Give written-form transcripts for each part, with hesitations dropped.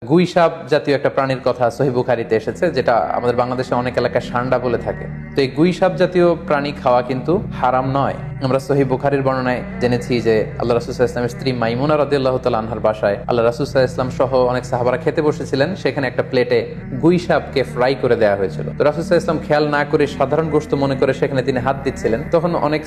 গুই সাপ জাতীয় একটা প্রাণীর কথা সহিহ বুখারীতে এসেছে, যেটা আমাদের বাংলাদেশে অনেক এলাকায় সান্ডা বলে থাকে। তো এই গুই সাপ জাতীয় প্রাণী খাওয়া কিন্তু হারাম নয়। আমরা সহিহ বুখারীর বর্ণনায় জেনেছি যে আল্লাহ রাসূল সাল্লাল্লাহু আলাইহি ওয়াসাল্লামের স্ত্রী মাইমুনা রাদিয়াল্লাহু তাআলা আনহার বাসায় আল্লাহ রাসূল সাল্লাল্লাহু আলাইহি ওয়াসাল্লাম সহ অনেক সাহাবারা খেতে বসেছিলেন। সেখানে একটা প্লেটে গুই সাপকে ফ্রাই করে দেওয়া হয়েছিল। তো রাসূল সাল্লাল্লাহু আলাইহি ওয়াসাল্লাম খেয়াল না করে সাধারণ গোশত মনে করে সেখানে তিনি হাত দিচ্ছিলেন। তখন অনেক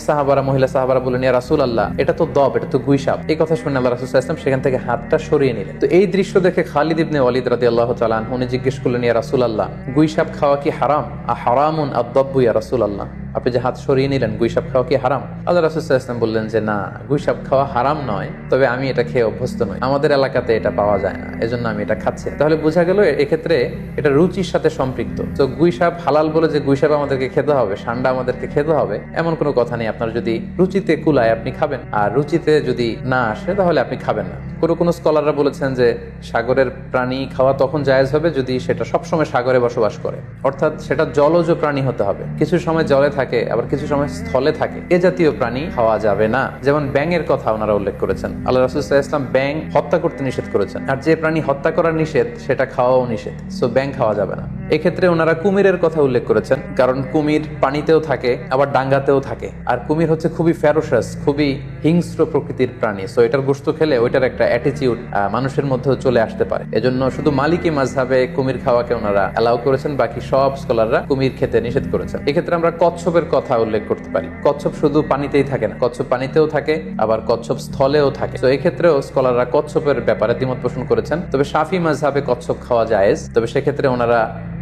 মহিলা সাহাবারা বললেন, ইয়া রাসূলুল্লাহ, এটা তো দব, এটা তো গুই সাপ। এই কথা শুনে আল্লাহ রাসূল সাল্লাল্লাহু আলাইহি ওয়াসাল্লাম সেখান থেকে হাতটা সরিয়ে নিলেন। তো এই দৃশ্য দেখে খালিদ ইবনে ওয়ালিদ রাদিয়াল্লাহু তাআলা আনহু উনি জিজ্ঞেস করলেন, ইয়া রাসূলুল্লাহ, গুই সাপ খাওয়া কি হারাম? হারামুন আদ-দাব্বু ইয়া রাসূলুল্লাহ। আপনি যে হাত সরিয়ে নিলেন, গুই সাপ খাওয়া কি হারাম? আল্লাহ রাসূল সাল্লাল্লাহু আলাইহি ওয়াসাল্লাম বললেন যে না, গুই সাপ খাওয়া হারাম নয়, তবে আমি এটা খেয়ে অভ্যস্ত নই, আমাদের এলাকাতে এটা পাওয়া যায় না, এজন্য আমি এটা খাচ্ছি না। তাহলে বোঝা গেল এক্ষেত্রে এটা রুচির সাথে সম্পৃক্ত। তো গুই সাপ হালাল বলে যে গুই সাপ আমাদেরকে খেতে হবে, সান্ডা আমাদেরকে খেতে হবে, এমন কোনো কথা নেই। আপনার যদি রুচিতে কুলায় আপনি খাবেন, আর রুচিতে যদি না আসে তাহলে আপনি খাবেন না। কোনো স্কলাররা বলেছেন যে সাগরের প্রাণী খাওয়া তখন জায়েজ হবে যদি সেটা সবসময় সাগরে বসবাস করে, অর্থাৎ সেটা জলজ প্রাণী হতে হবে। কিছু সময় জলে থাকে, আবার কিছু সময় স্থলে থাকে, এ জাতীয় প্রাণী খাওয়া যাবে না। যেমন ব্যাঙের কথা ওনারা উল্লেখ করেছেন। আল্লাহ রাসূল সাল্লাল্লাহু আলাইহি ওয়াসাল্লাম ব্যাঙ হত্যা করতে নিষেধ করেছেন, আর যে প্রাণী হত্যা করা নিষেধ সেটা খাওয়াও নিষেধ, সো ব্যাঙ খাওয়া যাবে না। এক্ষেত্রে ওনারা কুমিরের কথা উল্লেখ করেছেন, কারণ কুমির পানিতেও থাকে আবার ডাঙ্গাতেও থাকে, আর কুমির হচ্ছে খুবই ফেরোসাস, খুবই হিংস্র প্রকৃতির প্রাণী। সো এটার গোশত খেলে ওইটার একটা অ্যাটিটিউড মানুষের মধ্যেও চলে আসতে পারে। এজন্য শুধু মালিকি মাযহাবে কুমির খাওয়াকে ওনারা অ্যালাউ করেছেন, বাকি সব স্কলাররা কুমির খেতে নিষেধ করেছেন। এক্ষেত্রে আমরা কচ্ছপের কথা উল্লেখ করতে পারি। কচ্ছপ শুধু পানিতেই থাকে না, কচ্ছপ পানিতেও থাকে, আবার কচ্ছপ স্থলেও থাকে। তো এক্ষেত্রেও স্কলাররা কচ্ছপের ব্যাপারে দ্বিমত পোষণ করেছেন। তবে শাফি মাযহাবে কচ্ছপ খাওয়া জায়েজ, তবে সেক্ষেত্রে ওনারা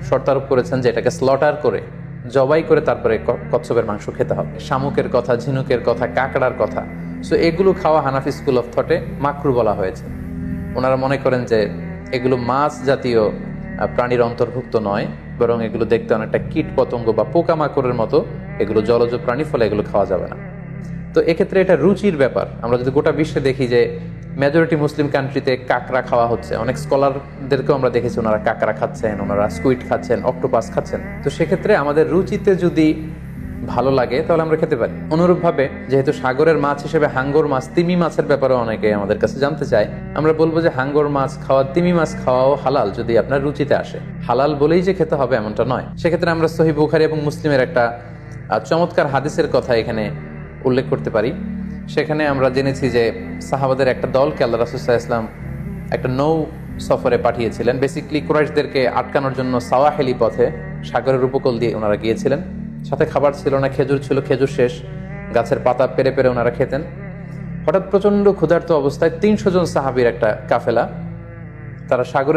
শর্তারোপ করেছেন যে এটাকে স্লটার করে, জবাই করে তারপরে কচ্ছপের মাংস খেতে হবে। শামুকের কথা, ঝিনুকের কথা, কাঁকড়ার কথা, সো এগুলো খাওয়া হানাফি স্কুল অফ থটে মাকরু বলা হয়েছে। ওনারা মনে করেন যে এগুলো মাছ জাতীয় প্রাণীর অন্তর্ভুক্ত নয়, বরং এগুলো দেখতে অনেকটা কীট পতঙ্গ বা পোকামাকড়ের মতো, এগুলো জলজ প্রাণী, ফলে এগুলো খাওয়া যাবে না। তো এক্ষেত্রে এটা রুচির ব্যাপার। আমরা যদি গোটা বিশ্বে দেখি যে মেজরিটি মুসলিম কান্ট্রিতে কাঁকড়া খাওয়া হচ্ছে, অনেক স্কলারদেরকেও আমরা দেখেছি ওনারা কাঁকড়া খাচ্ছেন, ওনারা স্কুইড খাচ্ছেন, অক্টোপাস খাচ্ছেন। তো সেক্ষেত্রে আমাদের রুচিতে যদি ভালো লাগে তাহলে আমরা খেতে পারি। অনুরূপভাবে যেহেতু সাগরের মাছ হিসেবে হাঙ্গর মাছ, তিমি মাছের ব্যাপারে অনেকে আমাদের কাছে জানতে চায়, আমরা বলবো যে হাঙ্গর মাছ খাওয়া, তিমি মাছ খাওয়াও হালাল যদি আপনার রুচিতে আসে। হালাল বলেই যে খেতে হবে এমনটা নয়। সেক্ষেত্রে আমরা সহিহ বুখারী এবং মুসলিমের একটা চমৎকার হাদিসের কথা এখানে উল্লেখ করতে পারি। সেখানে আমরা জেনেছি যে সাহাবাদের একটা দলকে আল্লাহ রাসূল সাল্লাল্লাহু আলাইহি ওয়াসাল্লাম একটা নৌ সফরে পাঠিয়েছিলেন। বেসিক্যালি কুরাইশদেরকে আটকানোর জন্য সাওয়াহিলি পথে সাগরের উপকূল দিয়ে ওনারা গিয়েছিলেন। সাথে খাবার ছিল না, খেজুর ছিল, খেজুর শেষ, গাছের পাতা পেরে পেরে ওনারা খেতেন। হঠাৎ প্রচন্ড ক্ষুধার্ত অবস্থায় 300 জন সাহাবীর একটা কাফেলা, তারা সাগরের